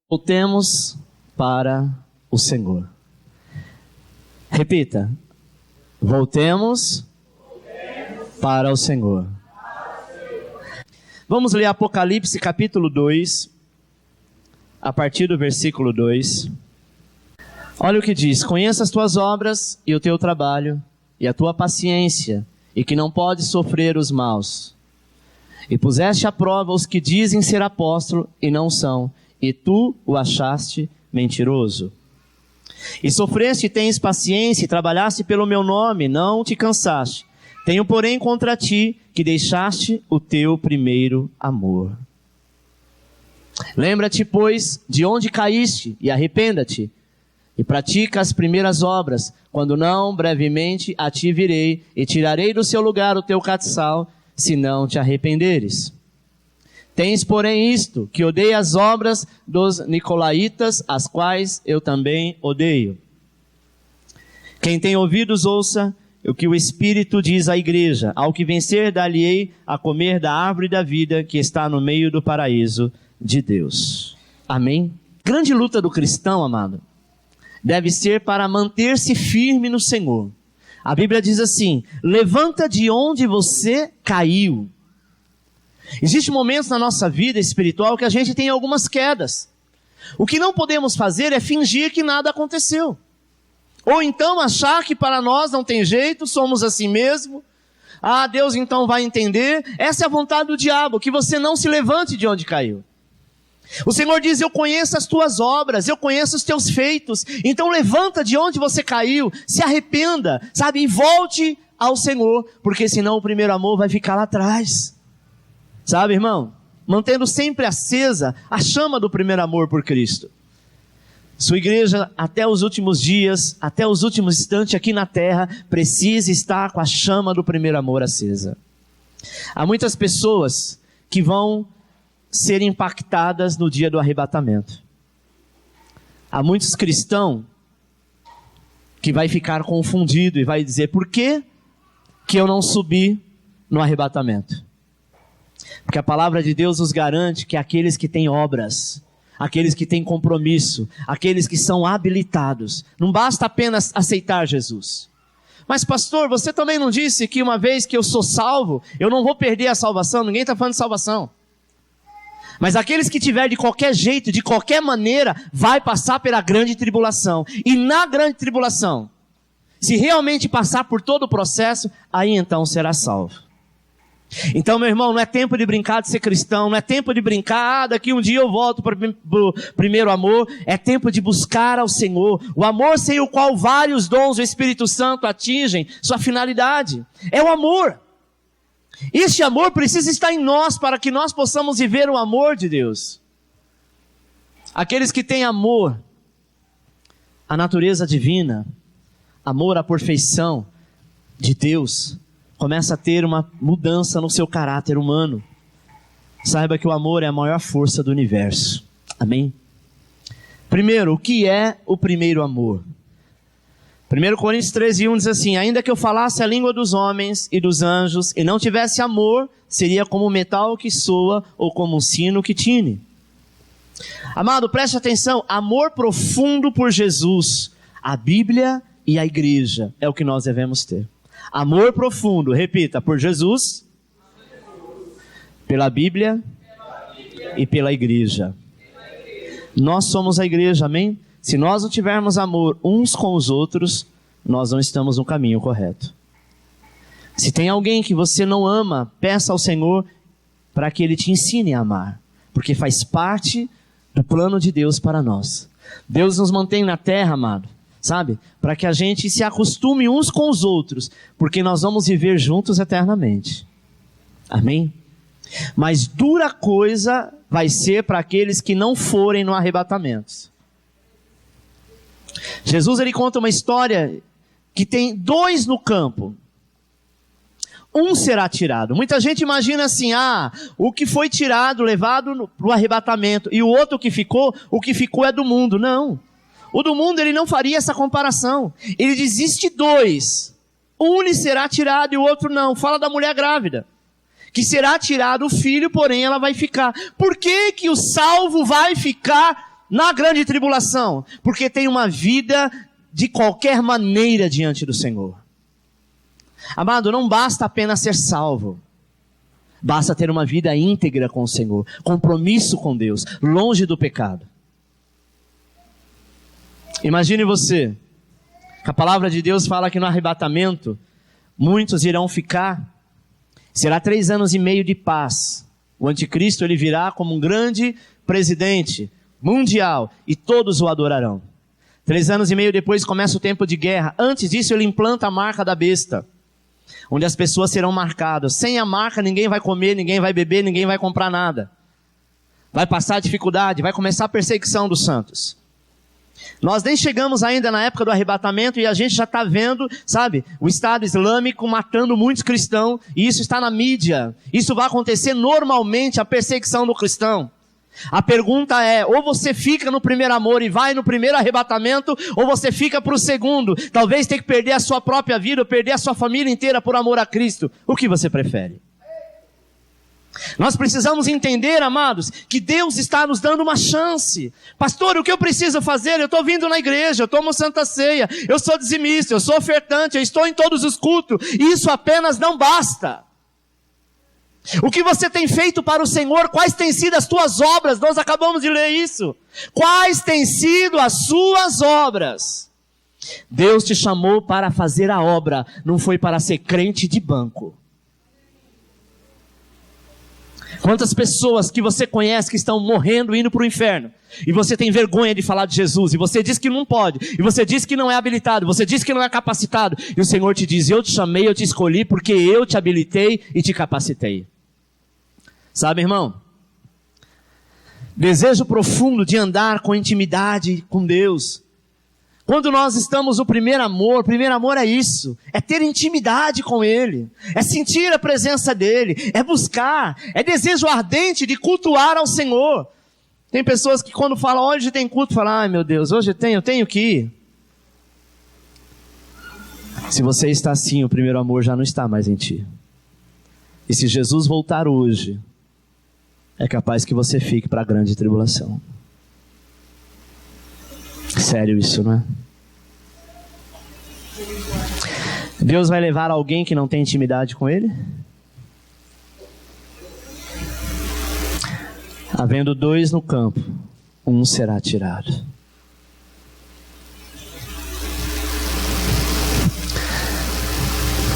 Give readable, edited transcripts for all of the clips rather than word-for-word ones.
Voltemos para o Senhor. Repita. Voltemos para o Senhor. Vamos ler Apocalipse capítulo 2, a partir do versículo 2. Olha o que diz: conheça as tuas obras e o teu trabalho, e a tua paciência, e que não podes sofrer os maus. E puseste à prova os que dizem ser apóstolo e não são, e tu o achaste mentiroso. E sofreste e tens paciência, e trabalhaste pelo meu nome, não te cansaste. Tenho, porém, contra ti que deixaste o teu primeiro amor. Lembra-te, pois, de onde caíste, e arrependa-te, e pratica as primeiras obras, quando não, brevemente a ti virei, e tirarei do seu lugar o teu catiçal, se não te arrependeres. Tens, porém, isto, que odeia as obras dos nicolaítas, as quais eu também odeio. Quem tem ouvidos, ouça o que o Espírito diz à igreja. Ao que vencer, dar-lhe-ei a comer da árvore da vida, que está no meio do paraíso de Deus. Amém? Grande luta do cristão, amado, deve ser para manter-se firme no Senhor. A Bíblia diz assim: levanta de onde você caiu. Existem momentos na nossa vida espiritual que a gente tem algumas quedas. O que não podemos fazer é fingir que nada aconteceu. Ou então achar que para nós não tem jeito, somos assim mesmo. Ah, Deus então vai entender. Essa é a vontade do diabo, que você não se levante de onde caiu. O Senhor diz: eu conheço as tuas obras, eu conheço os teus feitos. Então levanta de onde você caiu, se arrependa, sabe, e volte ao Senhor, porque senão o primeiro amor vai ficar lá atrás. Sabe, irmão? Mantendo sempre acesa a chama do primeiro amor por Cristo. Sua igreja, até os últimos dias, até os últimos instantes aqui na terra, precisa estar com a chama do primeiro amor acesa. Há muitas pessoas que vão ser impactadas no dia do arrebatamento. Há muitos cristãos que vai ficar confundido e vai dizer: por que eu não subi no arrebatamento? Porque a palavra de Deus nos garante que aqueles que têm obras, aqueles que têm compromisso, aqueles que são habilitados, não basta apenas aceitar Jesus. Mas pastor, você também não disse que uma vez que eu sou salvo, eu não vou perder a salvação? Ninguém está falando de salvação. Mas aqueles que tiver de qualquer jeito, de qualquer maneira, vai passar pela grande tribulação. E na grande tribulação, se realmente passar por todo o processo, aí então será salvo. Então, meu irmão, não é tempo de brincar de ser cristão, não é tempo de brincar, daqui um dia eu volto para o primeiro amor. É tempo de buscar ao Senhor, o amor sem o qual vários dons do Espírito Santo atingem sua finalidade. É o amor. Este amor precisa estar em nós para que nós possamos viver o amor de Deus. Aqueles que têm amor à natureza divina, amor à perfeição de Deus, começa a ter uma mudança no seu caráter humano. Saiba que o amor é a maior força do universo. Amém? Primeiro, o que é o primeiro amor? 1 Coríntios 13:1 diz assim: ainda que eu falasse a língua dos homens e dos anjos e não tivesse amor, seria como um metal que soa ou como um sino que tine. Amado, preste atenção: amor profundo por Jesus, a Bíblia e a igreja é o que nós devemos ter. Amor profundo, repita, por Jesus, pela Bíblia e pela igreja. Nós somos a igreja, amém? Se nós não tivermos amor uns com os outros, nós não estamos no caminho correto. Se tem alguém que você não ama, peça ao Senhor para que Ele te ensine a amar, porque faz parte do plano de Deus para nós. Deus nos mantém na terra, amado, sabe? Para que a gente se acostume uns com os outros, porque nós vamos viver juntos eternamente. Amém? Mas dura coisa vai ser para aqueles que não forem no arrebatamento. Jesus, ele conta uma história que tem dois no campo. Um será tirado. Muita gente imagina assim: o que foi tirado, levado para o arrebatamento, e o outro que ficou, o que ficou é do mundo. Não. O do mundo, ele não faria essa comparação. Ele diz: existe dois. Um lhe será tirado e o outro não. Fala da mulher grávida, que será tirado o filho, porém ela vai ficar. Por que que o salvo vai ficar na grande tribulação? Porque tem uma vida de qualquer maneira diante do Senhor. Amado, não basta apenas ser salvo. Basta ter uma vida íntegra com o Senhor, compromisso com Deus, longe do pecado. Imagine você, que a palavra de Deus fala que no arrebatamento, muitos irão ficar, será 3 anos e meio de paz. O anticristo, ele virá como um grande presidente mundial e todos o adorarão. 3 anos e meio depois começa o tempo de guerra. Antes disso, ele implanta a marca da besta, onde as pessoas serão marcadas. Sem a marca, ninguém vai comer, ninguém vai beber, ninguém vai comprar nada. Vai passar dificuldade, vai começar a perseguição dos santos. Nós nem chegamos ainda na época do arrebatamento e a gente já está vendo, sabe, o Estado Islâmico matando muitos cristãos, e isso está na mídia. Isso vai acontecer normalmente, a perseguição do cristão. A pergunta é, ou você fica no primeiro amor e vai no primeiro arrebatamento, ou você fica para o segundo. Talvez tenha que perder a sua própria vida, ou perder a sua família inteira por amor a Cristo. O que você prefere? Nós precisamos entender, amados, que Deus está nos dando uma chance. Pastor, o que eu preciso fazer? Eu estou vindo na igreja, eu tomo Santa Ceia, eu sou dizimista, eu sou ofertante, eu estou em todos os cultos. Isso apenas não basta. O que você tem feito para o Senhor? Quais têm sido as tuas obras? Nós acabamos de ler isso. Quais têm sido as suas obras? Deus te chamou para fazer a obra, não foi para ser crente de banco. Quantas pessoas que você conhece que estão morrendo, indo para o inferno, e você tem vergonha de falar de Jesus, e você diz que não pode, e você diz que não é habilitado, você diz que não é capacitado, e o Senhor te diz, eu te chamei, eu te escolhi, porque eu te habilitei e te capacitei. Sabe, irmão? Desejo profundo de andar com intimidade com Deus. Quando nós estamos no primeiro amor é isso, é ter intimidade com Ele, é sentir a presença dEle, é buscar, é desejo ardente de cultuar ao Senhor. Tem pessoas que quando falam, hoje tem culto, falam, ai meu Deus, hoje eu tenho que ir. Se você está assim, o primeiro amor já não está mais em ti. E se Jesus voltar hoje, é capaz que você fique para a grande tribulação. Sério isso, não é? Deus vai levar alguém que não tem intimidade com Ele? Havendo 2 no campo, um será tirado.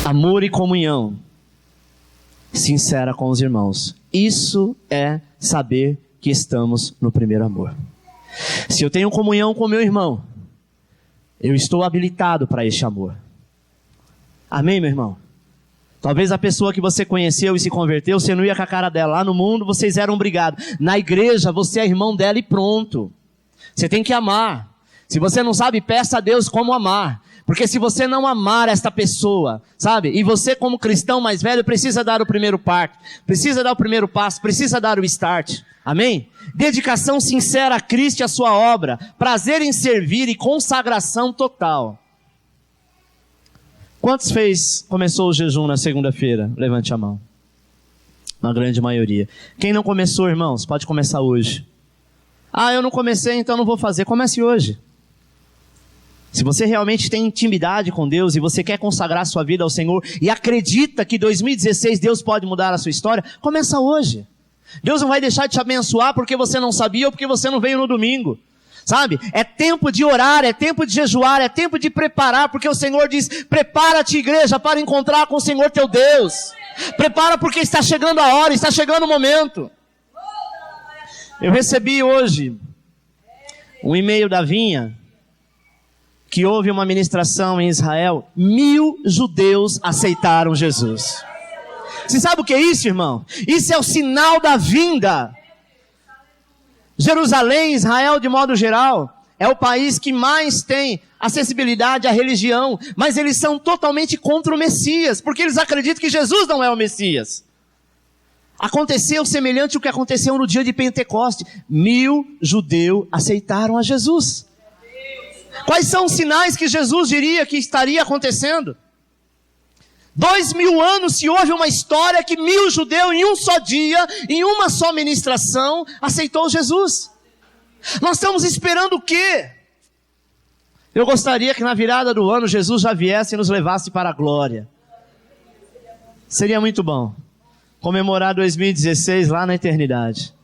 Amor e comunhão sincera com os irmãos. Isso é saber que estamos no primeiro amor. Se eu tenho comunhão com meu irmão, eu estou habilitado para este amor. Amém, meu irmão? Talvez a pessoa que você conheceu e se converteu, você não ia com a cara dela. Lá no mundo vocês eram brigados. Na igreja você é irmão dela e pronto. Você tem que amar. Se você não sabe, peça a Deus como amar. Porque se você não amar esta pessoa, sabe? E você como cristão mais velho precisa dar o primeiro passo, precisa dar o primeiro passo, precisa dar o start. Amém? Dedicação sincera a Cristo e a sua obra, prazer em servir e consagração total. Quantos começou o jejum na segunda-feira? Levante a mão. Uma grande maioria. Quem não começou, irmãos, pode começar hoje. Ah, eu não comecei, então não vou fazer. Comece hoje. Se você realmente tem intimidade com Deus e você quer consagrar sua vida ao Senhor e acredita que 2016 Deus pode mudar a sua história, começa hoje. Deus não vai deixar de te abençoar porque você não sabia ou porque você não veio no domingo. Sabe? É tempo de orar, é tempo de jejuar, é tempo de preparar, porque o Senhor diz, prepara-te, igreja, para encontrar com o Senhor teu Deus. Prepara porque está chegando a hora, está chegando o momento. Eu recebi hoje um e-mail da Vinha, que houve uma ministração em Israel, 1.000 judeus aceitaram Jesus. Você sabe o que é isso, irmão? Isso é o sinal da vinda. Jerusalém, Israel de modo geral, é o país que mais tem acessibilidade à religião, mas eles são totalmente contra o Messias, porque eles acreditam que Jesus não é o Messias. Aconteceu semelhante ao que aconteceu no dia de Pentecoste. 1.000 judeus aceitaram a Jesus. Quais são os sinais que Jesus diria que estaria acontecendo? 2000 anos se houve uma história que 1.000 judeus em um só dia, em uma só ministração, aceitou Jesus. Nós estamos esperando o quê? Eu gostaria que na virada do ano Jesus já viesse e nos levasse para a glória. Seria muito bom comemorar 2016 lá na eternidade.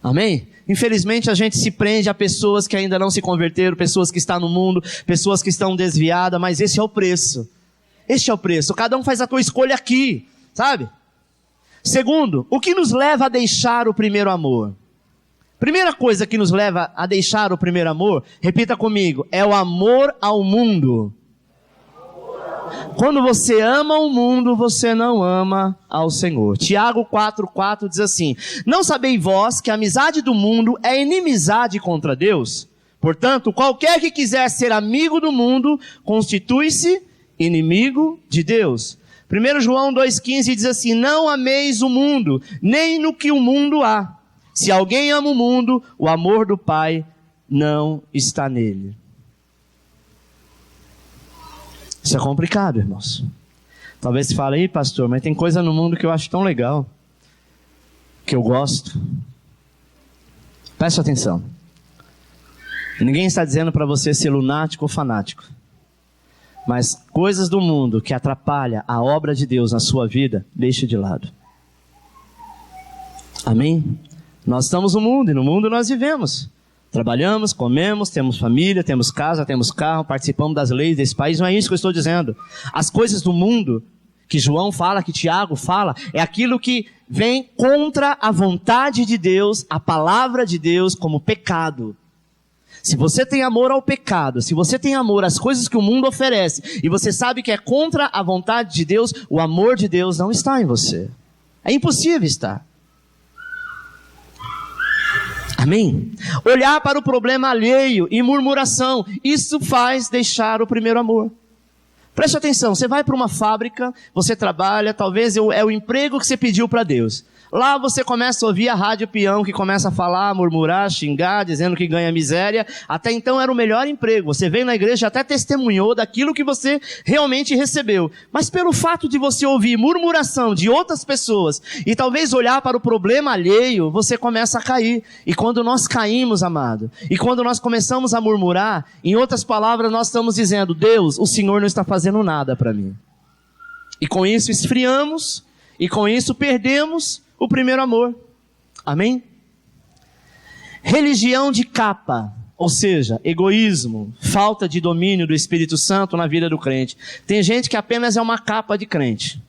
Amém? Infelizmente a gente se prende a pessoas que ainda não se converteram, pessoas que estão no mundo, pessoas que estão desviadas, mas esse é o preço. Este é o preço. Cada um faz a tua escolha aqui, sabe? Segundo, o que nos leva a deixar o primeiro amor? Primeira coisa que nos leva a deixar o primeiro amor, repita comigo, é o amor ao mundo. Quando você ama o mundo, você não ama ao Senhor. Tiago 4,4 diz assim: não sabeis vós que a amizade do mundo é inimizade contra Deus? Portanto, qualquer que quiser ser amigo do mundo, constitui-se inimigo de Deus. 1 João 2,15 diz assim: não ameis o mundo, nem no que o mundo há. Se alguém ama o mundo, o amor do Pai não está nele. Isso é complicado, irmãos. Talvez você fale, pastor, mas tem coisa no mundo que eu acho tão legal, que eu gosto. Preste atenção. Ninguém está dizendo para você ser lunático ou fanático. Mas coisas do mundo que atrapalham a obra de Deus na sua vida, deixe de lado. Amém? Nós estamos no mundo e no mundo nós vivemos. Trabalhamos, comemos, temos família, temos casa, temos carro, participamos das leis desse país. Não é isso que eu estou dizendo. As coisas do mundo que João fala, que Tiago fala, é aquilo que vem contra a vontade de Deus, a palavra de Deus, como pecado. Se você tem amor ao pecado, se você tem amor às coisas que o mundo oferece, e você sabe que é contra a vontade de Deus, o amor de Deus não está em você. É impossível estar. Amém? Olhar para o problema alheio e murmuração, isso faz deixar o primeiro amor. Preste atenção, você vai para uma fábrica, você trabalha, talvez é o emprego que você pediu para Deus. Lá você começa a ouvir a rádio peão que começa a falar, murmurar, xingar, dizendo que ganha miséria. Até então era o melhor emprego. Você veio na igreja e até testemunhou daquilo que você realmente recebeu. Mas pelo fato de você ouvir murmuração de outras pessoas e talvez olhar para o problema alheio, você começa a cair. E quando nós caímos, amado, e quando nós começamos a murmurar, em outras palavras nós estamos dizendo, Deus, o Senhor não está fazendo nada para mim. E com isso esfriamos, e com isso perdemos o primeiro amor. Amém? Religião de capa, ou seja, egoísmo, falta de domínio do Espírito Santo na vida do crente. Tem gente que apenas é uma capa de crente.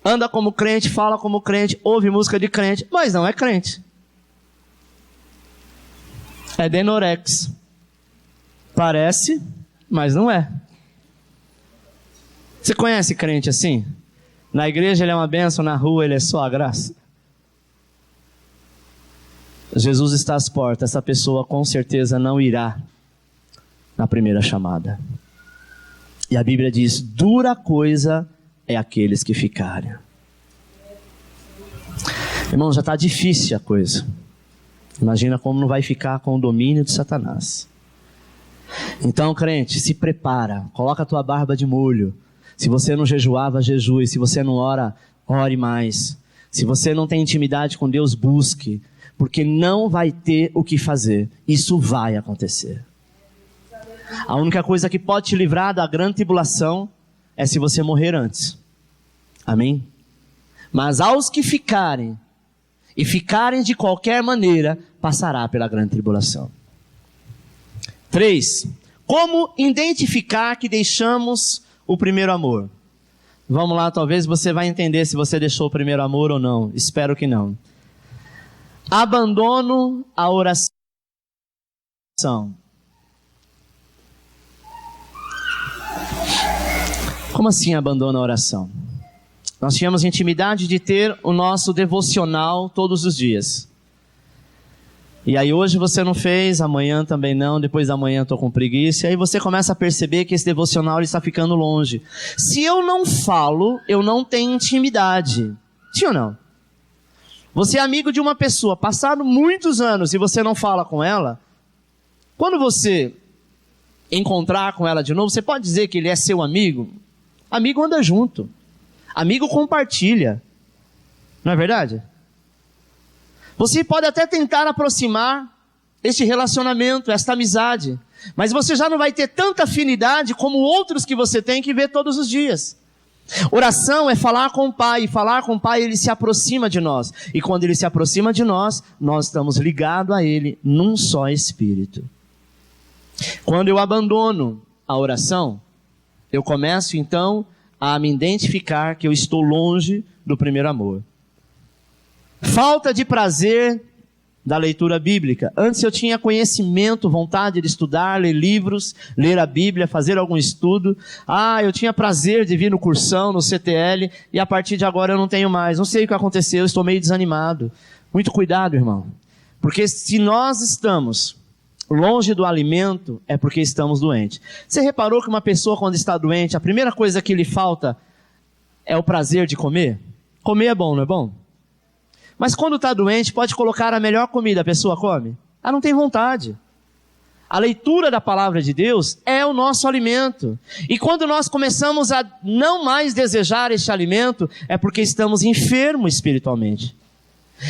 Anda como crente, fala como crente, ouve música de crente, mas não é crente. É denorex. Parece, mas não é. Você conhece crente assim? Na igreja ele é uma bênção, na rua ele é só a graça. Jesus está às portas, essa pessoa com certeza não irá na primeira chamada. E a Bíblia diz, dura coisa é aqueles que ficarem. Irmão, já está difícil a coisa. Imagina como não vai ficar com o domínio de Satanás. Então, crente, se prepara, coloca a tua barba de molho. Se você não jejuava, jejue. Se você não ora, ore mais. Se você não tem intimidade com Deus, busque. Porque não vai ter o que fazer. Isso vai acontecer. A única coisa que pode te livrar da grande tribulação é se você morrer antes. Amém? Mas aos que ficarem, e ficarem de qualquer maneira, passará pela grande tribulação. 3. Como identificar que deixamos o primeiro amor? Vamos lá, talvez você vai entender se você deixou o primeiro amor ou não. Espero que não. Abandono a oração. Como assim abandono a oração? Nós tínhamos intimidade de ter o nosso devocional todos os dias. E aí hoje você não fez, amanhã também não, depois da manhã estou com preguiça. E aí você começa a perceber que esse devocional ele está ficando longe. Se eu não falo, eu não tenho intimidade. Sim ou não? Você é amigo de uma pessoa, passado muitos anos e você não fala com ela, quando você encontrar com ela de novo, você pode dizer que ele é seu amigo? Amigo anda junto. Amigo compartilha. Não é verdade? Você pode até tentar aproximar, este relacionamento, esta amizade. Mas você já não vai ter tanta afinidade como outros que você tem que ver todos os dias. Oração é falar com o Pai, e falar com o Pai, Ele se aproxima de nós. E quando Ele se aproxima de nós, nós estamos ligados a Ele num só Espírito. Quando eu abandono a oração, eu começo então a me identificar que eu estou longe do primeiro amor. Falta de prazer da leitura bíblica. Antes eu tinha conhecimento, vontade de estudar, ler livros, ler a Bíblia, fazer algum estudo. Eu tinha prazer de vir no cursão, no CTL, e a partir de agora eu não tenho mais. Não sei o que aconteceu, estou meio desanimado. Muito cuidado, irmão. Porque se nós estamos longe do alimento, é porque estamos doentes. Você reparou que uma pessoa quando está doente, a primeira coisa que lhe falta é o prazer de comer? Comer é bom, não é bom? Mas quando está doente, pode colocar a melhor comida, a pessoa come? Ela não tem vontade. A leitura da palavra de Deus é o nosso alimento. E quando nós começamos a não mais desejar este alimento, é porque estamos enfermos espiritualmente.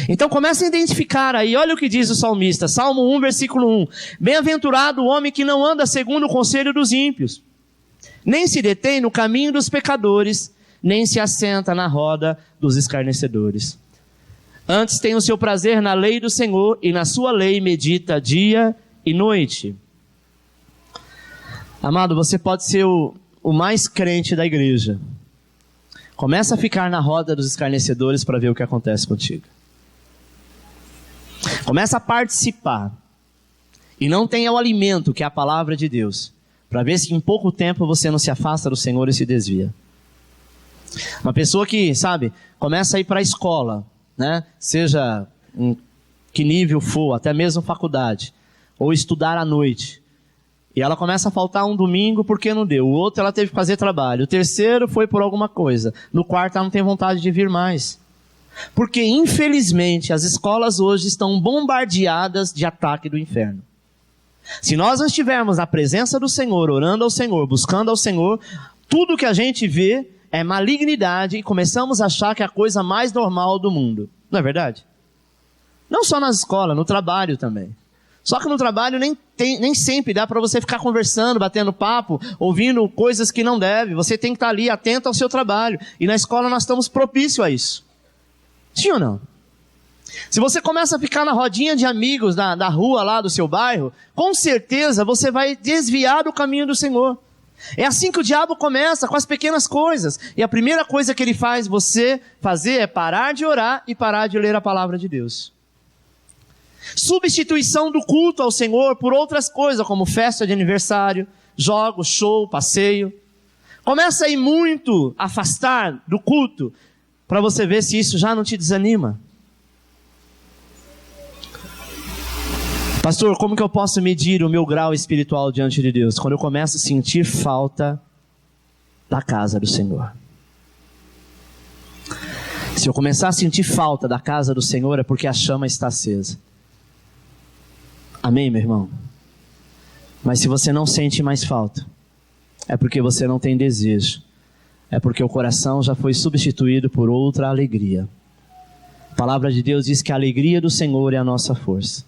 Então comece a identificar aí, olha o que diz o salmista, Salmo 1, versículo 1. Bem-aventurado o homem que não anda segundo o conselho dos ímpios, nem se detém no caminho dos pecadores, nem se assenta na roda dos escarnecedores. Antes tem o seu prazer na lei do Senhor, e na sua lei medita dia e noite. Amado, você pode ser o mais crente da igreja. Começa a ficar na roda dos escarnecedores para ver o que acontece contigo. Começa a participar. E não tenha o alimento que é a palavra de Deus, para ver se em pouco tempo você não se afasta do Senhor e se desvia. Uma pessoa que, começa a ir para a escola, né? Seja em que nível for, até mesmo faculdade, ou estudar à noite, e ela começa a faltar um domingo porque não deu, o outro ela teve que fazer trabalho, o terceiro foi por alguma coisa, no quarto ela não tem vontade de vir mais, porque infelizmente as escolas hoje estão bombardeadas de ataque do inferno. Se nós não estivermos na presença do Senhor, orando ao Senhor, buscando ao Senhor, tudo que a gente vê é malignidade, e começamos a achar que é a coisa mais normal do mundo. Não é verdade? Não só nas escolas, no trabalho também. Só que no trabalho nem sempre dá para você ficar conversando, batendo papo, ouvindo coisas que não deve. Você tem que estar ali atento ao seu trabalho. E na escola nós estamos propícios a isso. Sim ou não? Se você começa a ficar na rodinha de amigos da rua lá do seu bairro, com certeza você vai desviar do caminho do Senhor. É assim que o diabo começa, com as pequenas coisas. E a primeira coisa que ele faz você fazer é parar de orar e parar de ler a palavra de Deus. Substituição do culto ao Senhor por outras coisas, como festa de aniversário, jogos, show, passeio. Começa a ir muito afastar do culto, para você ver se isso já não te desanima. Pastor, como que eu posso medir o meu grau espiritual diante de Deus? Quando eu começo a sentir falta da casa do Senhor. Se eu começar a sentir falta da casa do Senhor, é porque a chama está acesa. Amém, meu irmão? Mas se você não sente mais falta, é porque você não tem desejo. É porque o coração já foi substituído por outra alegria. A palavra de Deus diz que a alegria do Senhor é a nossa força.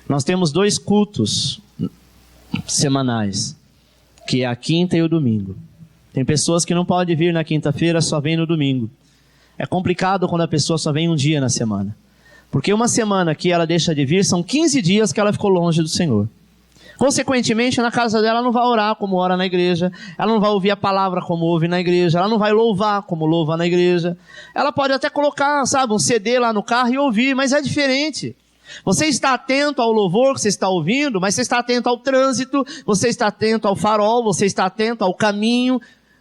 Nós temos 2 cultos semanais, que é a quinta e o domingo. Tem pessoas que não podem vir na quinta-feira, só vêm no domingo. É complicado quando a pessoa só vem um dia na semana. Porque uma semana que ela deixa de vir, são 15 dias que ela ficou longe do Senhor. Consequentemente, na casa dela, ela não vai orar como ora na igreja, ela não vai ouvir a palavra como ouve na igreja, ela não vai louvar como louva na igreja. Ela pode até colocar, um CD lá no carro e ouvir, mas é diferente. Você está atento ao louvor que você está ouvindo, mas você está atento ao trânsito, você está atento ao farol, você está atento ao caminho.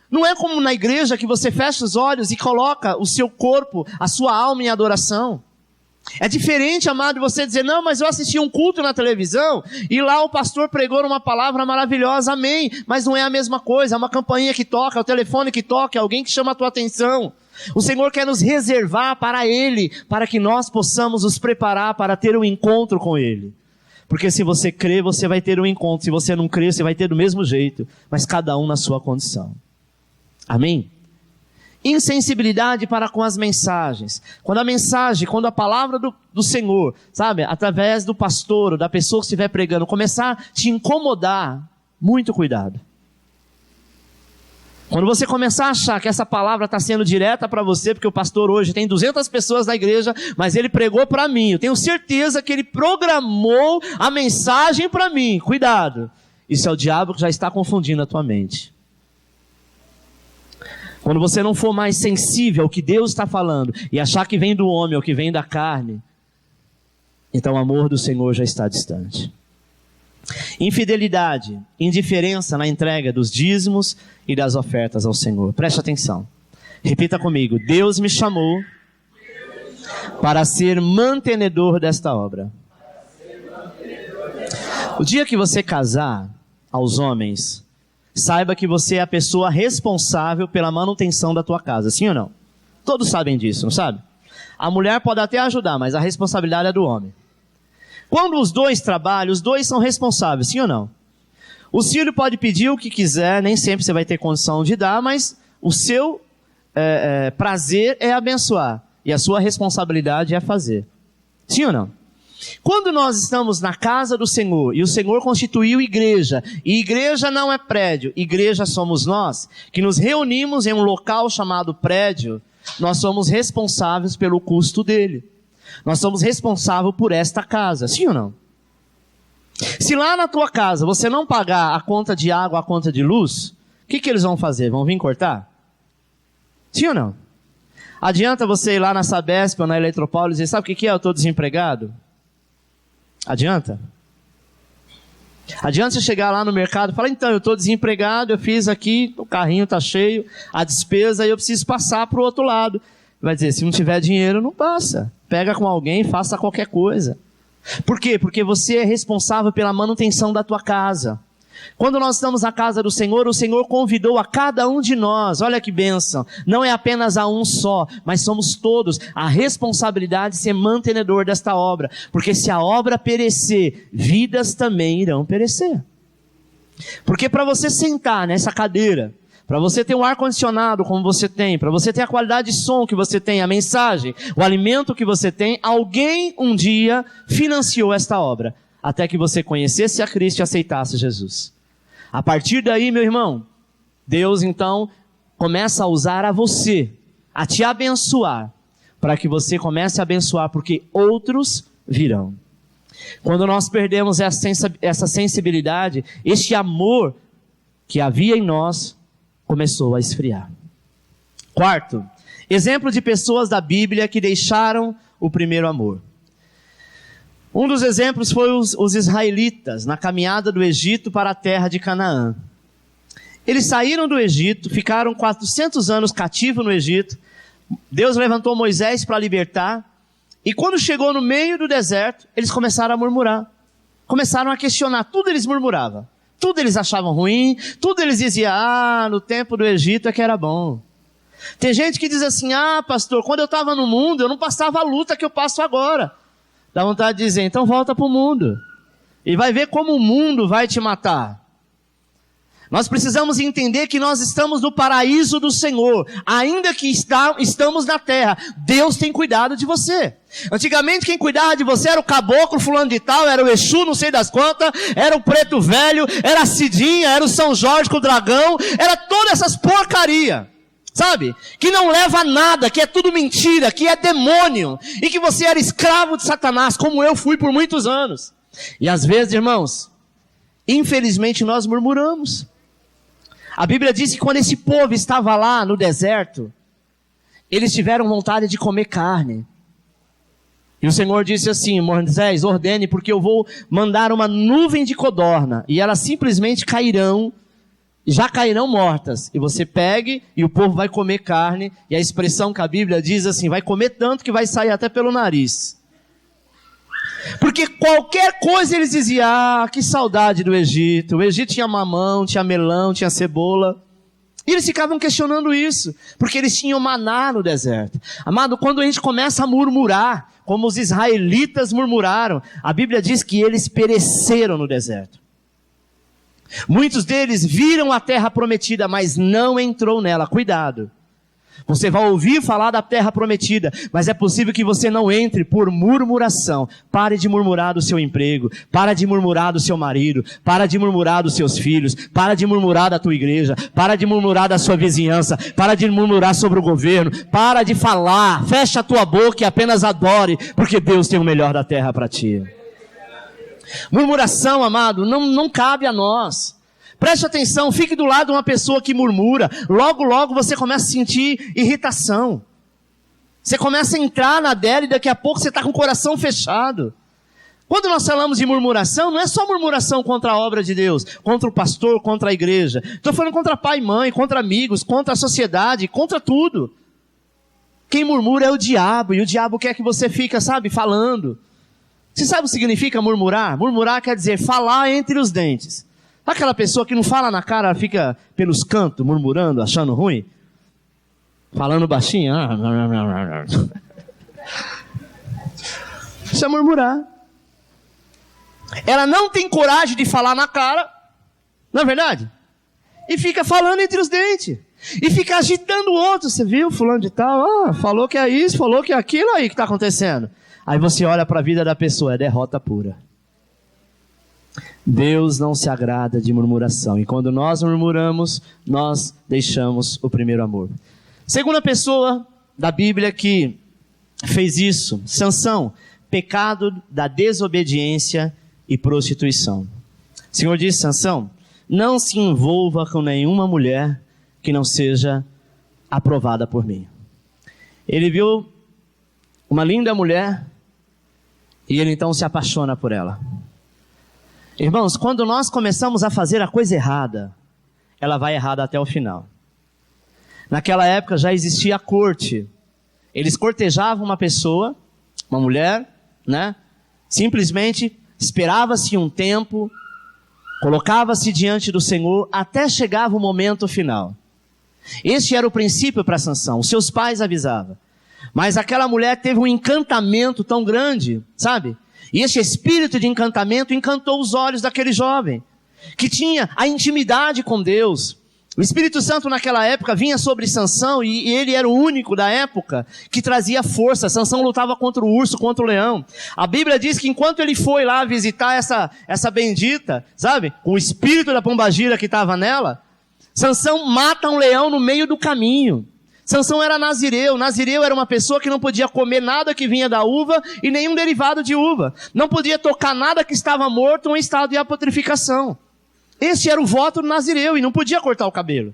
Não é como na igreja que você fecha os olhos e coloca o seu corpo, a sua alma em adoração. É diferente, amado, você dizer, não, mas eu assisti um culto na televisão e lá o pastor pregou uma palavra maravilhosa, amém. Mas não é a mesma coisa, é uma campainha que toca, é o telefone que toca, é alguém que chama a tua atenção. O Senhor quer nos reservar para Ele, para que nós possamos nos preparar para ter um encontro com Ele. Porque se você crê, você vai ter um encontro. Se você não crê, você vai ter do mesmo jeito, mas cada um na sua condição. Amém? Insensibilidade para com as mensagens. Quando a palavra do Senhor, sabe, através do pastor, ou da pessoa que estiver pregando, começar a te incomodar, muito cuidado. Quando você começar a achar que essa palavra está sendo direta para você, porque o pastor hoje tem 200 pessoas na igreja, mas ele pregou para mim, eu tenho certeza que ele programou a mensagem para mim. Cuidado, isso é o diabo que já está confundindo a tua mente. Quando você não for mais sensível ao que Deus está falando, e achar que vem do homem ou que vem da carne, então o amor do Senhor já está distante. Infidelidade, indiferença na entrega dos dízimos e das ofertas ao Senhor. Preste atenção. Repita comigo. Deus me chamou para ser mantenedor desta obra. O dia que você casar, aos homens, saiba que você é a pessoa responsável pela manutenção da tua casa. Sim ou não? Todos sabem disso, não sabe? A mulher pode até ajudar, mas a responsabilidade é do homem. Quando os dois trabalham, os dois são responsáveis, sim ou não? O filho pode pedir o que quiser, nem sempre você vai ter condição de dar, mas o seu prazer é abençoar, e a sua responsabilidade é fazer. Sim ou não? Quando nós estamos na casa do Senhor, e o Senhor constituiu igreja, e igreja não é prédio, igreja somos nós, que nos reunimos em um local chamado prédio, nós somos responsáveis pelo custo dele. Nós somos responsáveis por esta casa, sim ou não? Se lá na tua casa você não pagar a conta de água, a conta de luz, o que eles vão fazer? Vão vir cortar? Sim ou não? Adianta você ir lá na Sabesp ou na Eletropaulo e dizer, sabe o que é? Eu estou desempregado? Adianta? Adianta você chegar lá no mercado e falar, então, eu estou desempregado, eu fiz aqui, o carrinho está cheio, a despesa, e eu preciso passar para o outro lado. Vai dizer, se não tiver dinheiro, não passa. Pega com alguém, faça qualquer coisa. Por quê? Porque você é responsável pela manutenção da tua casa. Quando nós estamos na casa do Senhor, o Senhor convidou a cada um de nós, olha que bênção, não é apenas a um só, mas somos todos, a responsabilidade de ser mantenedor desta obra, porque se a obra perecer, vidas também irão perecer. Porque para você sentar nessa cadeira, para você ter um ar-condicionado como você tem, para você ter a qualidade de som que você tem, a mensagem, o alimento que você tem, alguém um dia financiou esta obra, até que você conhecesse a Cristo e aceitasse Jesus. A partir daí, meu irmão, Deus então começa a usar a você, a te abençoar, para que você comece a abençoar, porque outros virão. Quando nós perdemos essa sensibilidade, este amor que havia em nós, começou a esfriar. Quarto, exemplo de pessoas da Bíblia que deixaram o primeiro amor. Um dos exemplos foi os israelitas, na caminhada do Egito para a terra de Canaã. Eles saíram do Egito, ficaram 400 anos cativos no Egito, Deus levantou Moisés para libertar, e quando chegou no meio do deserto, eles começaram a murmurar, começaram a questionar, tudo eles murmuravam. Tudo eles achavam ruim, tudo eles diziam, no tempo do Egito é que era bom. Tem gente que diz assim, pastor, quando eu estava no mundo, eu não passava a luta que eu passo agora. Dá vontade de dizer, então volta para o mundo. E vai ver como o mundo vai te matar. Nós precisamos entender que nós estamos no paraíso do Senhor. Ainda que estamos na terra, Deus tem cuidado de você. Antigamente quem cuidava de você era o caboclo fulano de tal, era o Exu não sei das quantas, era o preto velho, era a Cidinha, era o São Jorge com o dragão, era todas essas porcaria. Sabe? Que não leva a nada, que é tudo mentira, que é demônio. E que você era escravo de Satanás, como eu fui por muitos anos. E às vezes, irmãos, infelizmente nós murmuramos. A Bíblia diz que quando esse povo estava lá no deserto, eles tiveram vontade de comer carne. E o Senhor disse assim, Moisés, ordene, porque eu vou mandar uma nuvem de codorna, e elas simplesmente cairão, já cairão mortas. E você pegue, e o povo vai comer carne, e a expressão que a Bíblia diz assim, vai comer tanto que vai sair até pelo nariz. Porque qualquer coisa eles diziam, que saudade do Egito. O Egito tinha mamão, tinha melão, tinha cebola. E eles ficavam questionando isso, porque eles tinham maná no deserto. Amado, quando a gente começa a murmurar, como os israelitas murmuraram, a Bíblia diz que eles pereceram no deserto. Muitos deles viram a terra prometida, mas não entrou nela. Cuidado. Você vai ouvir falar da terra prometida, mas é possível que você não entre por murmuração. Pare de murmurar do seu emprego, para de murmurar do seu marido, para de murmurar dos seus filhos, para de murmurar da tua igreja, para de murmurar da sua vizinhança, para de murmurar sobre o governo, para de falar, fecha a tua boca e apenas adore, porque Deus tem o melhor da terra para ti. Murmuração, amado, não cabe a nós. Preste atenção, fique do lado de uma pessoa que murmura. Logo, logo você começa a sentir irritação. Você começa a entrar na dela e daqui a pouco você está com o coração fechado. Quando nós falamos de murmuração, não é só murmuração contra a obra de Deus, contra o pastor, contra a igreja. Estou falando contra pai e mãe, contra amigos, contra a sociedade, contra tudo. Quem murmura é o diabo, e o diabo quer que você fique, falando. Você sabe o que significa murmurar? Murmurar quer dizer falar entre os dentes. Aquela pessoa que não fala na cara, fica pelos cantos, murmurando, achando ruim. Falando baixinho. Isso é murmurar. Ela não tem coragem de falar na cara, não é verdade? E fica falando entre os dentes. E fica agitando o outro. Você viu fulano de tal? Falou que é isso, falou que é aquilo aí que está acontecendo. Aí você olha para a vida da pessoa, é derrota pura. Deus não se agrada de murmuração. E quando nós murmuramos, nós deixamos o primeiro amor. Segunda pessoa da Bíblia que fez isso, Sansão, pecado da desobediência e prostituição. O Senhor disse, Sansão, não se envolva com nenhuma mulher que não seja aprovada por mim. Ele viu uma linda mulher e ele então se apaixona por ela. Irmãos, quando nós começamos a fazer a coisa errada, ela vai errada até o final. Naquela época já existia a corte. Eles cortejavam uma pessoa, uma mulher, né? Simplesmente esperava-se um tempo, colocava-se diante do Senhor, até chegava o momento final. Este era o princípio para Sansão. Os seus pais avisavam. Mas aquela mulher teve um encantamento tão grande, sabe? E esse espírito de encantamento encantou os olhos daquele jovem, que tinha a intimidade com Deus. O Espírito Santo naquela época vinha sobre Sansão e ele era o único da época que trazia força. Sansão lutava contra o urso, contra o leão. A Bíblia diz que enquanto ele foi lá visitar essa bendita, sabe? Com o espírito da pombagira que estava nela, Sansão mata um leão no meio do caminho. Sansão era nazireu. Nazireu era uma pessoa que não podia comer nada que vinha da uva e nenhum derivado de uva. Não podia tocar nada que estava morto ou em estado de apotrificação. Esse era o voto do nazireu e não podia cortar o cabelo.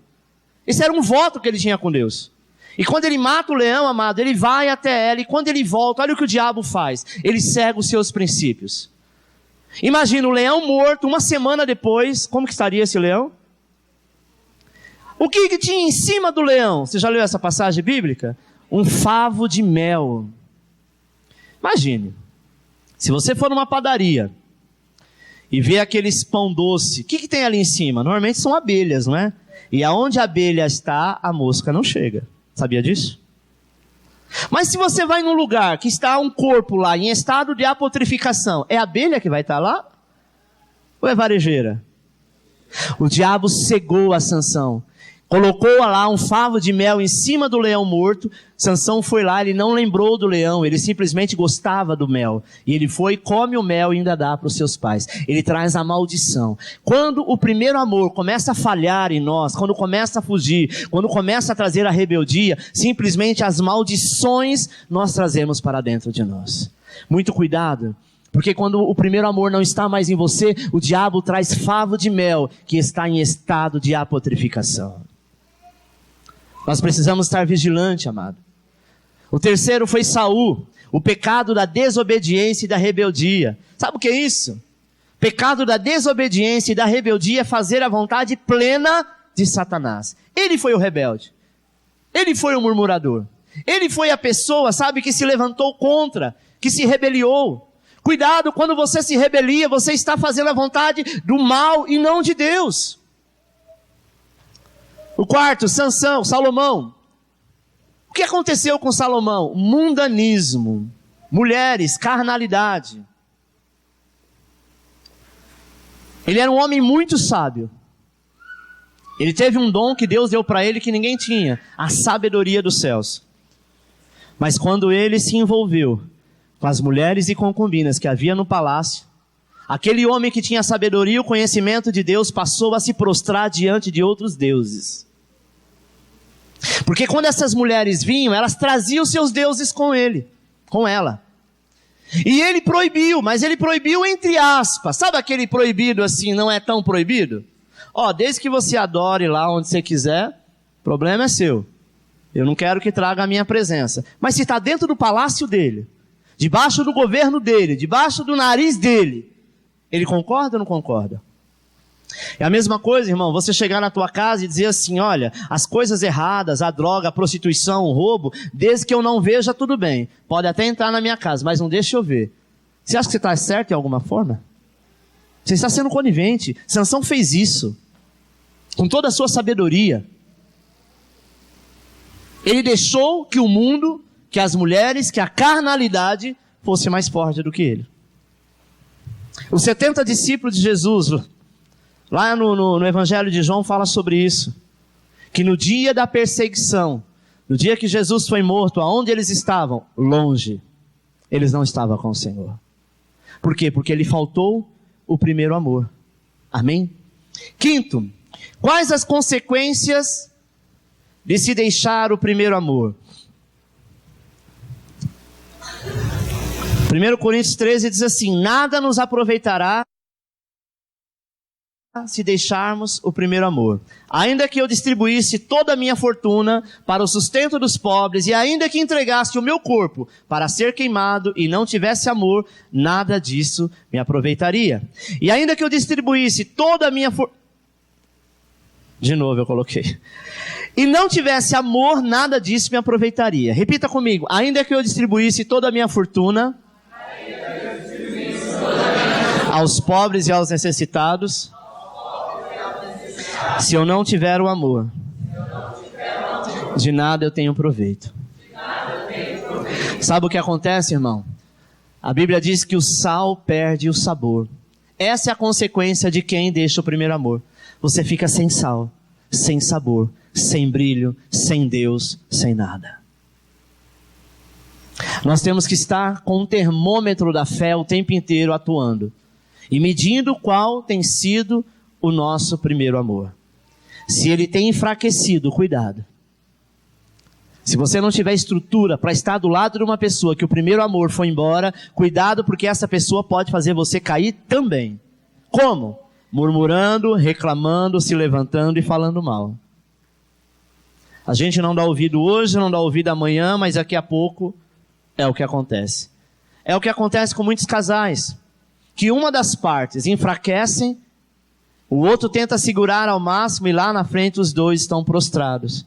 Esse era um voto que ele tinha com Deus. E quando ele mata o leão, amado, ele vai até ela e quando ele volta, olha o que o diabo faz. Ele cega os seus princípios. Imagina o leão morto, uma semana depois, como que estaria esse leão? O que tinha em cima do leão? Você já leu essa passagem bíblica? Um favo de mel. Imagine, se você for numa padaria e ver aqueles pão doce, o que tem ali em cima? Normalmente são abelhas, não é? E aonde a abelha está, a mosca não chega. Sabia disso? Mas se você vai num lugar que está um corpo lá em estado de apotrificação, é a abelha que vai estar lá? Ou é varejeira? O diabo cegou a Sansão. Colocou lá um favo de mel em cima do leão morto. Sansão foi lá, ele não lembrou do leão, ele simplesmente gostava do mel. E ele foi, come o mel e ainda dá para os seus pais. Ele traz a maldição. Quando o primeiro amor começa a falhar em nós, quando começa a fugir, quando começa a trazer a rebeldia, simplesmente as maldições nós trazemos para dentro de nós. Muito cuidado. Porque quando o primeiro amor não está mais em você, o diabo traz favo de mel que está em estado de apotrificação. Nós precisamos estar vigilantes, amado. O terceiro foi Saul, o pecado da desobediência e da rebeldia. Sabe o que é isso? Pecado da desobediência e da rebeldia é fazer a vontade plena de Satanás. Ele foi o rebelde. Ele foi o murmurador. Ele foi a pessoa, sabe, que se levantou contra, que se rebeliou. Cuidado, quando você se rebelia, você está fazendo a vontade do mal e não de Deus. O quarto, Sansão, Salomão. O que aconteceu com Salomão? Mundanismo, mulheres, carnalidade. Ele era um homem muito sábio. Ele teve um dom que Deus deu para ele que ninguém tinha, a sabedoria dos céus. Mas quando ele se envolveu com as mulheres e concubinas que havia no palácio, aquele homem que tinha a sabedoria e o conhecimento de Deus passou a se prostrar diante de outros deuses. Porque quando essas mulheres vinham, elas traziam seus deuses com ele, com ela. E ele proibiu, mas ele proibiu entre aspas. Sabe aquele proibido assim, não é tão proibido? Desde que você adore lá onde você quiser, o problema é seu. Eu não quero que traga a minha presença. Mas se está dentro do palácio dele, debaixo do governo dele, debaixo do nariz dele, ele concorda ou não concorda? É a mesma coisa, irmão, você chegar na tua casa e dizer assim, olha, as coisas erradas, a droga, a prostituição, o roubo, desde que eu não veja, tudo bem. Pode até entrar na minha casa, mas não deixe eu ver. Você acha que você está certo em alguma forma? Você está sendo conivente. Sansão fez isso, com toda a sua sabedoria. Ele deixou que o mundo, que as mulheres, que a carnalidade fosse mais forte do que ele. Os 70 discípulos de Jesus, lá no Evangelho de João, fala sobre isso. Que no dia da perseguição, no dia que Jesus foi morto, aonde eles estavam? Longe. Eles não estavam com o Senhor. Por quê? Porque lhe faltou o primeiro amor. Amém? Quinto, quais as consequências de se deixar o primeiro amor? 1 Coríntios 13 diz assim, nada nos aproveitará se deixarmos o primeiro amor. Ainda que eu distribuísse toda a minha fortuna para o sustento dos pobres, e ainda que entregasse o meu corpo para ser queimado e não tivesse amor, nada disso me aproveitaria. E ainda que eu distribuísse toda a minha fortuna, de novo eu coloquei, e não tivesse amor, nada disso me aproveitaria. Repita comigo, ainda que eu distribuísse toda a minha fortuna aos pobres e aos necessitados, se eu não tiver o amor, de nada eu tenho proveito. Sabe o que acontece, irmão? A Bíblia diz que o sal perde o sabor. Essa é a consequência de quem deixa o primeiro amor. Você fica sem sal, sem sabor, sem brilho, sem Deus, sem nada. Nós temos que estar com o termômetro da fé o tempo inteiro atuando e medindo qual tem sido o nosso primeiro amor. Se ele tem enfraquecido, cuidado. Se você não tiver estrutura para estar do lado de uma pessoa que o primeiro amor foi embora, cuidado, porque essa pessoa pode fazer você cair também. Como? Murmurando, reclamando, se levantando e falando mal. A gente não dá ouvido hoje, não dá ouvido amanhã, mas daqui a pouco é o que acontece. É o que acontece com muitos casais, que uma das partes enfraquece, o outro tenta segurar ao máximo e lá na frente os dois estão prostrados.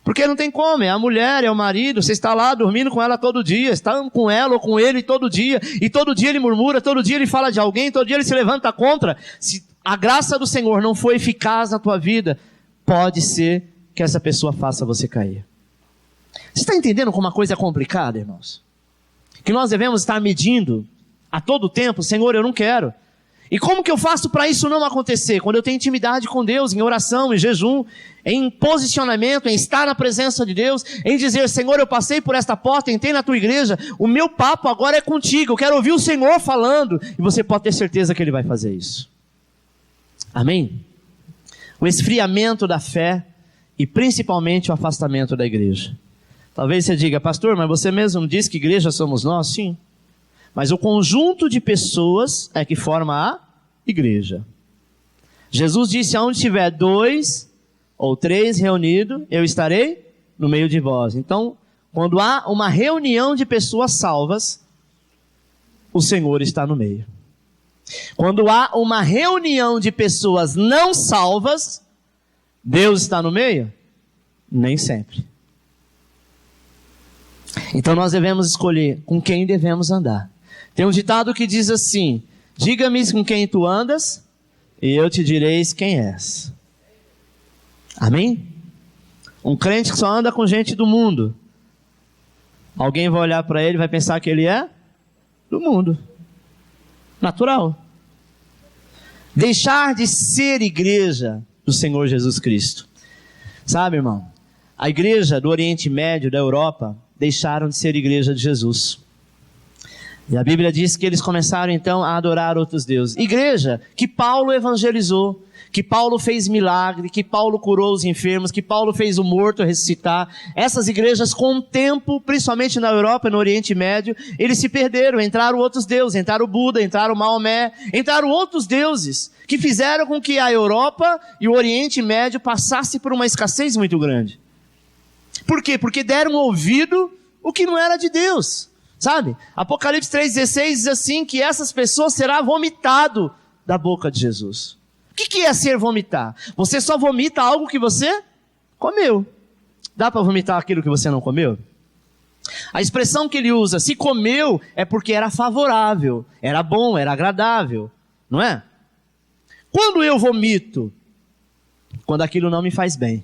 Porque não tem como, é a mulher, é o marido, você está lá dormindo com ela todo dia, está com ela ou com ele todo dia, e todo dia ele murmura, todo dia ele fala de alguém, todo dia ele se levanta contra. Se a graça do Senhor não for eficaz na tua vida, pode ser que essa pessoa faça você cair. Você está entendendo como a coisa é complicada, irmãos? Que nós devemos estar medindo a todo tempo, Senhor, eu não quero. E como que eu faço para isso não acontecer? Quando eu tenho intimidade com Deus, em oração, em jejum, em posicionamento, em estar na presença de Deus, em dizer, Senhor, eu passei por esta porta, entrei na tua igreja, o meu papo agora é contigo, eu quero ouvir o Senhor falando, e você pode ter certeza que Ele vai fazer isso. Amém? O esfriamento da fé e principalmente o afastamento da igreja. Talvez você diga, pastor, mas você mesmo disse que igreja somos nós? Sim. Mas o conjunto de pessoas é que forma a igreja. Jesus disse, aonde tiver 2 ou 3 reunidos, eu estarei no meio de vós. Então, quando há uma reunião de pessoas salvas, o Senhor está no meio. Quando há uma reunião de pessoas não salvas, Deus está no meio? Nem sempre. Então nós devemos escolher com quem devemos andar. Tem um ditado que diz assim, diga-me com quem tu andas, e eu te direis quem és. Amém? Um crente que só anda com gente do mundo, alguém vai olhar para ele e vai pensar que ele é do mundo. Natural. Deixar de ser igreja, do Senhor Jesus Cristo. Sabe, irmão, a igreja do Oriente Médio, da Europa, deixaram de ser igreja de Jesus. E a Bíblia diz que eles começaram então a adorar outros deuses. Igreja que Paulo evangelizou, que Paulo fez milagre, que Paulo curou os enfermos, que Paulo fez o morto ressuscitar. Essas igrejas, com o tempo, principalmente na Europa e no Oriente Médio, eles se perderam, entraram outros deuses, entraram o Buda, entraram o Maomé, entraram outros deuses, que fizeram com que a Europa e o Oriente Médio passassem por uma escassez muito grande. Por quê? Porque deram ouvido o que não era de Deus, sabe? Apocalipse 3,16 diz assim, que essas pessoas serão vomitado da boca de Jesus. O que é ser vomitar? Você só vomita algo que você comeu. Dá para vomitar aquilo que você não comeu? A expressão que ele usa, se comeu, é porque era favorável, era bom, era agradável, não é? Quando eu vomito? Quando aquilo não me faz bem.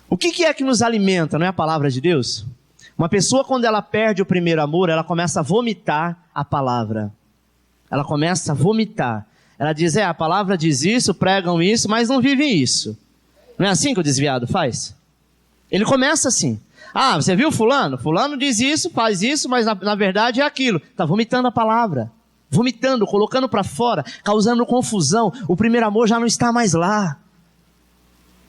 O que é que nos alimenta, não é a palavra de Deus? Uma pessoa, quando ela perde o primeiro amor, ela começa a vomitar a palavra. Ela começa a vomitar. Ela diz, a palavra diz isso, pregam isso, mas não vivem isso. Não é assim que o desviado faz? Ele começa assim. Ah, você viu fulano? Fulano diz isso, faz isso, mas na verdade é aquilo. Está vomitando a palavra. Vomitando, colocando para fora, causando confusão. O primeiro amor já não está mais lá.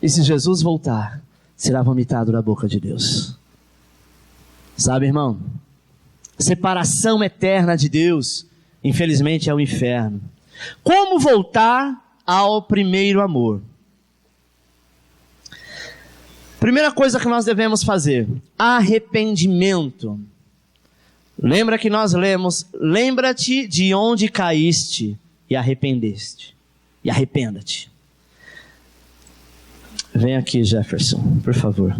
E se Jesus voltar, será vomitado da boca de Deus. Sabe, irmão? Separação eterna de Deus, infelizmente, é o inferno. Como voltar ao primeiro amor? Primeira coisa que nós devemos fazer, arrependimento. Lembra que nós lemos, lembra-te de onde caíste e arrependeste. E arrependa-te. Vem aqui, Jefferson, por favor.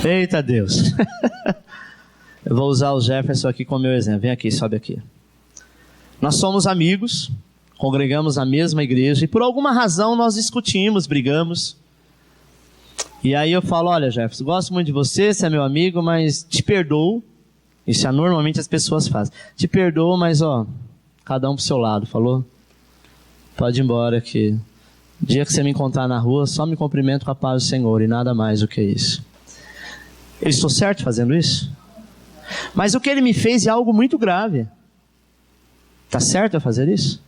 Eita Deus. Eu vou usar o Jefferson aqui como meu exemplo. Vem aqui, sobe aqui. Nós somos amigos, congregamos na mesma igreja e por alguma razão nós discutimos, brigamos. E aí eu falo, olha Jefferson, gosto muito de você, você é meu amigo, mas te perdoo. Isso é normalmente as pessoas fazem. Te perdoo, mas cada um pro seu lado, falou? Pode ir embora que o dia que você me encontrar na rua, só me cumprimento com a paz do Senhor e nada mais do que isso. Eu estou certo fazendo isso? Mas o que ele me fez é algo muito grave. Está certo eu fazer isso?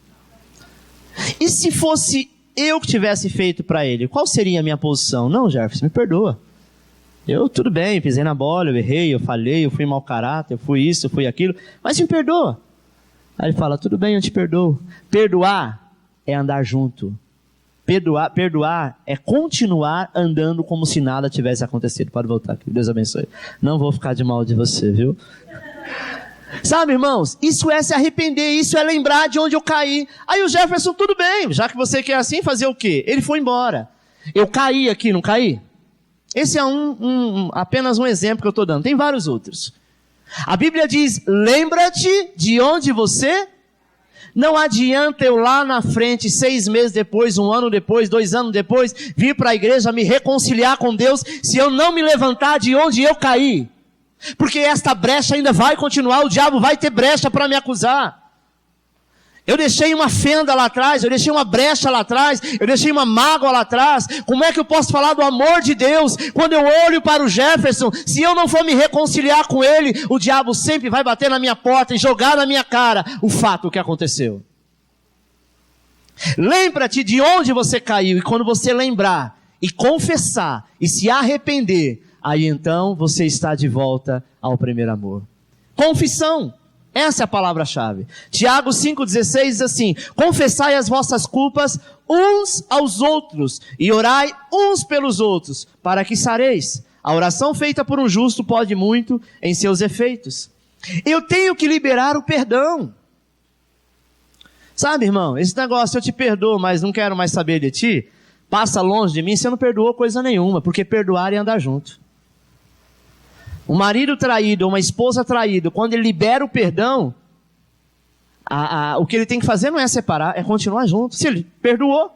E se fosse eu que tivesse feito para ele, qual seria a minha posição? Não, Jefferson, me perdoa. Tudo bem, pisei na bola, eu errei, eu falhei, eu fui mau caráter, eu fui isso, eu fui aquilo, mas me perdoa. Aí ele fala, tudo bem, eu te perdoo. Perdoar é andar junto. Perdoar é continuar andando como se nada tivesse acontecido. Pode voltar aqui, Deus abençoe. Não vou ficar de mal de você, viu? Sabe, irmãos, isso é se arrepender, isso é lembrar de onde eu caí. Aí o Jefferson, tudo bem, já que você quer assim, fazer o quê? Ele foi embora. Eu caí aqui, não caí? Esse é apenas um exemplo que eu estou dando, tem vários outros. A Bíblia diz, lembra-te de onde você... Não adianta eu lá na frente, 6 meses depois, 1 ano depois, 2 anos depois, vir para a igreja me reconciliar com Deus, se eu não me levantar de onde eu caí. Porque esta brecha ainda vai continuar, o diabo vai ter brecha para me acusar. Eu deixei uma fenda lá atrás, eu deixei uma brecha lá atrás, eu deixei uma mágoa lá atrás. Como é que eu posso falar do amor de Deus quando eu olho para o Jefferson? Se eu não for me reconciliar com ele, o diabo sempre vai bater na minha porta e jogar na minha cara o fato que aconteceu. Lembra-te de onde você caiu, e quando você lembrar e confessar e se arrepender, aí então você está de volta ao primeiro amor. Confissão. Essa é a palavra-chave. Tiago 5,16 diz assim, confessai as vossas culpas uns aos outros e orai uns pelos outros, para que sareis. A oração feita por um justo pode muito em seus efeitos. Eu tenho que liberar o perdão. Sabe, irmão, esse negócio, eu te perdoo, mas não quero mais saber de ti, passa longe de mim, você não perdoou coisa nenhuma, porque perdoar é andar junto. Um marido traído, uma esposa traída, quando ele libera o perdão, o que ele tem que fazer não é separar, é continuar junto. Se ele perdoou,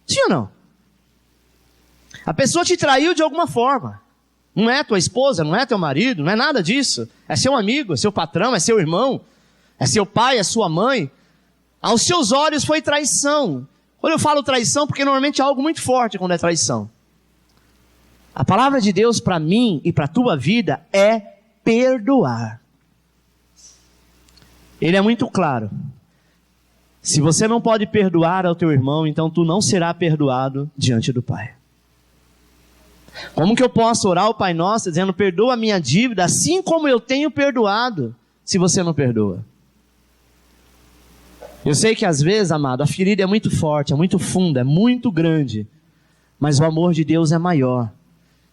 sim ou não? A pessoa te traiu de alguma forma. Não é tua esposa, não é teu marido, não é nada disso. É seu amigo, é seu patrão, é seu irmão, é seu pai, é sua mãe. Aos seus olhos foi traição. Quando eu falo traição, porque normalmente é algo muito forte quando é traição. A palavra de Deus para mim e para a tua vida é perdoar. Ele é muito claro. Se você não pode perdoar ao teu irmão, então tu não será perdoado diante do Pai. Como que eu posso orar ao Pai Nosso dizendo, perdoa a minha dívida, assim como eu tenho perdoado, se você não perdoa? Eu sei que às vezes, amado, a ferida é muito forte, é muito funda, é muito grande, mas o amor de Deus é maior.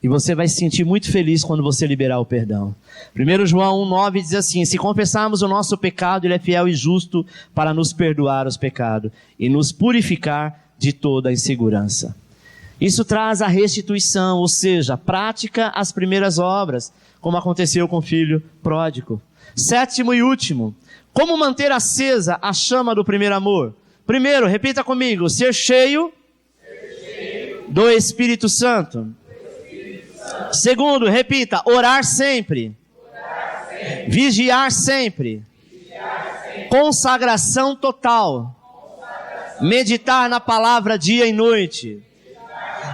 E você vai se sentir muito feliz quando você liberar o perdão. 1 João 1,9 diz assim, se confessarmos o nosso pecado, Ele é fiel e justo para nos perdoar os pecados e nos purificar de toda a insegurança. Isso traz a restituição, ou seja, prática as primeiras obras, como aconteceu com o filho pródigo. 7º e último, como manter acesa a chama do primeiro amor? Primeiro, repita comigo, ser cheio do Espírito Santo. Segundo, repita, orar sempre. Vigiar sempre. Consagração total. Meditar na palavra dia e noite.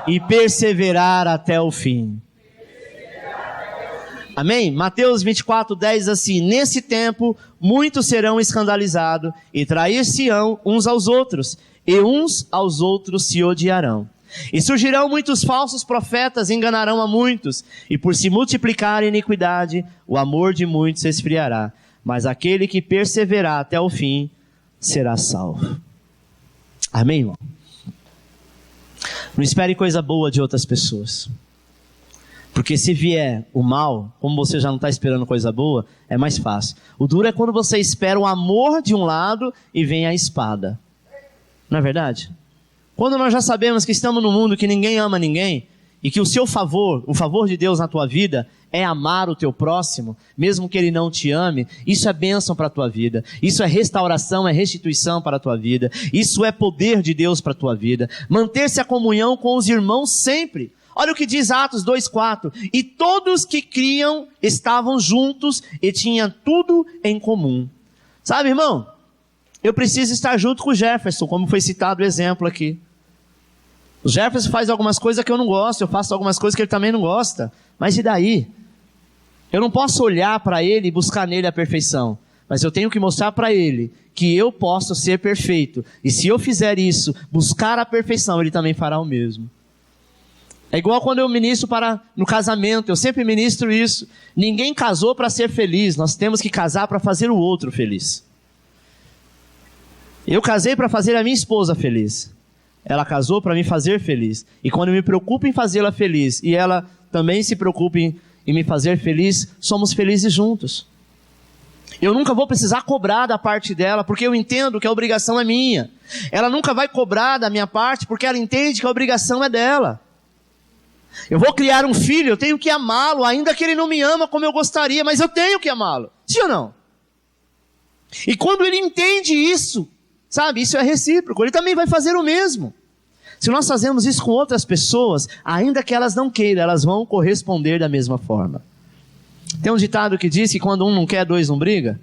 E perseverar até o fim. Amém? Mateus 24:10 diz assim, nesse tempo muitos serão escandalizados e trair-se-ão uns aos outros, e uns aos outros se odiarão. E surgirão muitos falsos profetas, enganarão a muitos, e por se multiplicar a iniquidade, o amor de muitos se esfriará. Mas aquele que perseverar até o fim, será salvo. Amém, irmão? Não espere coisa boa de outras pessoas. Porque se vier o mal, como você já não está esperando coisa boa, é mais fácil. O duro é quando você espera o amor de um lado e vem a espada. Não é verdade? Quando nós já sabemos que estamos num mundo que ninguém ama ninguém, e que o seu favor, o favor de Deus na tua vida, é amar o teu próximo, mesmo que ele não te ame, isso é bênção para a tua vida, isso é restauração, é restituição para a tua vida, isso é poder de Deus para a tua vida. Manter-se a comunhão com os irmãos sempre. Olha o que diz Atos 2,4, e todos que criam estavam juntos e tinham tudo em comum. Sabe, irmão? Eu preciso estar junto com o Jefferson, como foi citado o exemplo aqui. O Jefferson faz algumas coisas que eu não gosto, eu faço algumas coisas que ele também não gosta. Mas e daí? Eu não posso olhar para ele e buscar nele a perfeição. Mas eu tenho que mostrar para ele que eu posso ser perfeito. E se eu fizer isso, buscar a perfeição, ele também fará o mesmo. É igual quando eu ministro no casamento, eu sempre ministro isso. Ninguém casou para ser feliz, nós temos que casar para fazer o outro feliz. Eu casei para fazer a minha esposa feliz. Ela casou para me fazer feliz. E quando eu me preocupo em fazê-la feliz, e ela também se preocupa em me fazer feliz, somos felizes juntos. Eu nunca vou precisar cobrar da parte dela, porque eu entendo que a obrigação é minha. Ela nunca vai cobrar da minha parte, porque ela entende que a obrigação é dela. Eu vou criar um filho, eu tenho que amá-lo, ainda que ele não me ama como eu gostaria, mas eu tenho que amá-lo. Sim ou não? E quando ele entende isso, sabe, isso é recíproco, ele também vai fazer o mesmo. Se nós fazemos isso com outras pessoas, ainda que elas não queiram, elas vão corresponder da mesma forma. Tem um ditado que diz que quando um não quer, dois não briga.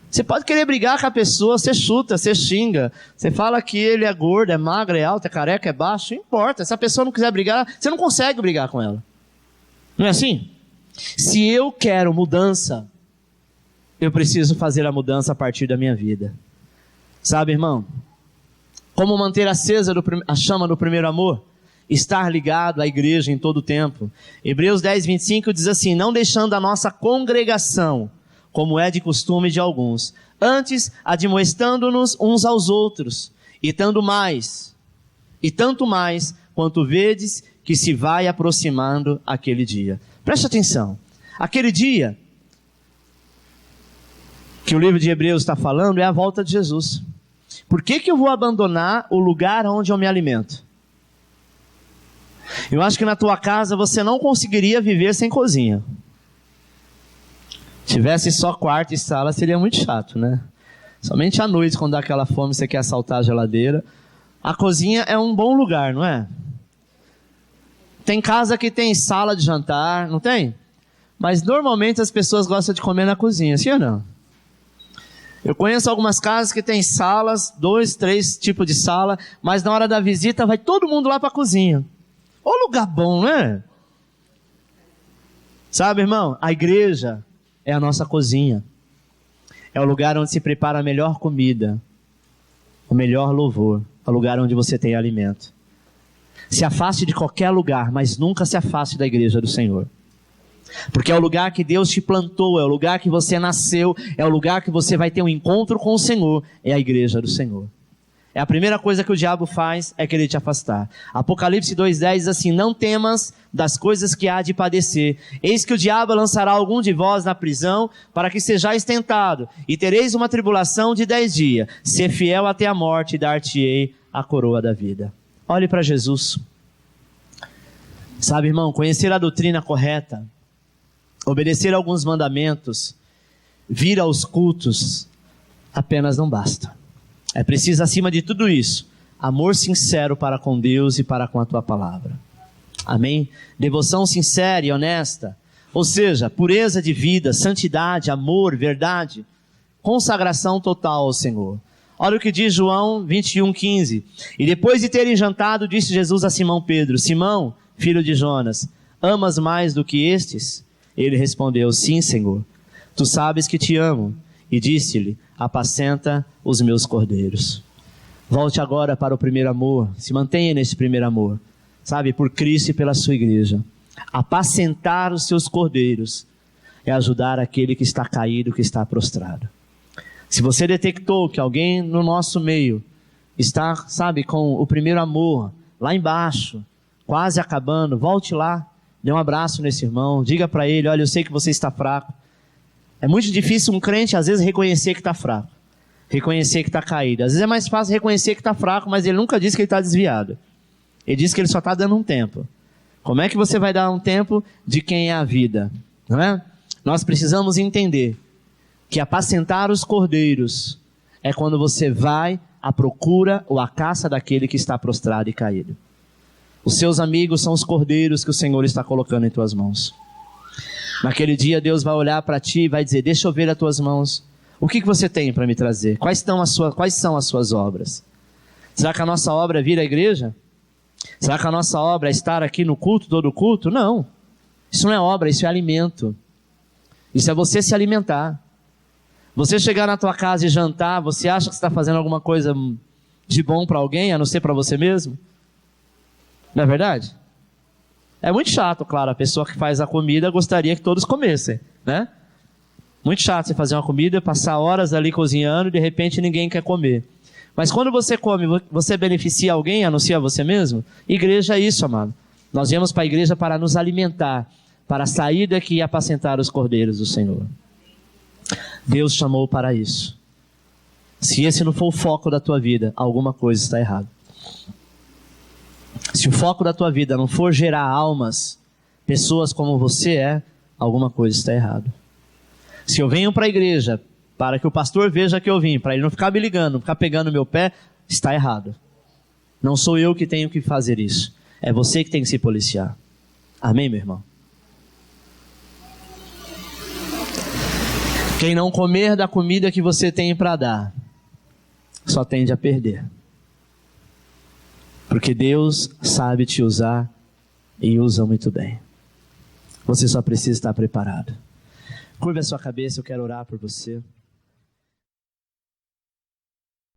Você pode querer brigar com a pessoa, você chuta, você xinga, você fala que ele é gordo, é magro, é alto, é careca, é baixo, não importa. Se a pessoa não quiser brigar, você não consegue brigar com ela. Não é assim? Se eu quero mudança, eu preciso fazer a mudança a partir da minha vida. Sabe, irmão? Como manter acesa a chama do primeiro amor? Estar ligado à igreja em todo o tempo. Hebreus 10:25 diz assim, não deixando a nossa congregação, como é de costume de alguns, antes admoestando-nos uns aos outros, e tanto mais, quanto vedes que se vai aproximando aquele dia. Preste atenção, aquele dia que o livro de Hebreus está falando é a volta de Jesus. Por que eu vou abandonar o lugar onde eu me alimento? Eu acho que na tua casa você não conseguiria viver sem cozinha. Tivesse só quarto e sala, seria muito chato, né? Somente à noite, quando dá aquela fome, você quer assaltar a geladeira. A cozinha é um bom lugar, não é? Tem casa que tem sala de jantar, não tem? Mas normalmente as pessoas gostam de comer na cozinha, sim ou não? Eu conheço algumas casas que tem salas, 2, 3 tipos de sala, mas na hora da visita vai todo mundo lá para a cozinha. Ô lugar bom, né? Sabe, irmão, a igreja é a nossa cozinha. É o lugar onde se prepara a melhor comida, o melhor louvor, é o lugar onde você tem alimento. Se afaste de qualquer lugar, mas nunca se afaste da igreja do Senhor. Porque é o lugar que Deus te plantou, é o lugar que você nasceu, é o lugar que você vai ter um encontro com o Senhor, é a igreja do Senhor. É a primeira coisa que o diabo faz, é querer te afastar. Apocalipse 2:10 diz assim: não temas das coisas que há de padecer. Eis que o diabo lançará algum de vós na prisão, para que sejais tentado, e tereis uma tribulação de 10 dias. Ser fiel até a morte, e dar-te-ei a coroa da vida. Olhe para Jesus. Sabe, irmão, conhecer a doutrina correta, obedecer a alguns mandamentos, vir aos cultos, apenas não basta. É preciso, acima de tudo isso, amor sincero para com Deus e para com a tua palavra. Amém? Devoção sincera e honesta, ou seja, pureza de vida, santidade, amor, verdade, consagração total ao Senhor. Olha o que diz João 21:15. E depois de terem jantado, disse Jesus a Simão Pedro: Simão, filho de Jonas, amas mais do que estes? Ele respondeu: sim, Senhor, tu sabes que te amo. E disse-lhe: apacenta os meus cordeiros. Volte agora para o primeiro amor, se mantenha nesse primeiro amor, sabe, por Cristo e pela sua igreja. Apacentar os seus cordeiros é ajudar aquele que está caído, que está prostrado. Se você detectou que alguém no nosso meio está, sabe, com o primeiro amor lá embaixo, quase acabando, volte lá, dê um abraço nesse irmão, diga para ele: olha, eu sei que você está fraco. É muito difícil um crente às vezes reconhecer que está fraco, reconhecer que está caído. Às vezes é mais fácil reconhecer que está fraco, mas ele nunca disse que ele está desviado. Ele diz que ele só está dando um tempo. Como é que você vai dar um tempo de quem é a vida? Não é? Nós precisamos entender que apacentar os cordeiros é quando você vai à procura ou à caça daquele que está prostrado e caído. Os seus amigos são os cordeiros que o Senhor está colocando em tuas mãos. Naquele dia Deus vai olhar para ti e vai dizer: deixa eu ver as tuas mãos. O que você tem para me trazer? Quais são as suas obras? Será que a nossa obra é vir à igreja? Será que a nossa obra é estar aqui no culto, todo culto? Não. Isso não é obra, isso é alimento. Isso é você se alimentar. Você chegar na tua casa e jantar, você acha que você está fazendo alguma coisa de bom para alguém, a não ser para você mesmo? Não é verdade? É muito chato, claro, a pessoa que faz a comida gostaria que todos comessem, né? Muito chato você fazer uma comida, passar horas ali cozinhando e de repente ninguém quer comer. Mas quando você come, você beneficia alguém, a não ser a você mesmo? Igreja é isso, amado. Nós viemos para a igreja para nos alimentar, para sair daqui e apacentar os cordeiros do Senhor. Deus chamou para isso. Se esse não for o foco da tua vida, alguma coisa está errada. Se o foco da tua vida não for gerar almas, pessoas como você é, alguma coisa está errada. Se eu venho para a igreja para que o pastor veja que eu vim, para ele não ficar me ligando, não ficar pegando meu pé, está errado. Não sou eu que tenho que fazer isso. É você que tem que se policiar. Amém, meu irmão? Quem não comer da comida que você tem para dar, só tende a perder. Porque Deus sabe te usar e usa muito bem. Você só precisa estar preparado. Curva a sua cabeça, eu quero orar por você.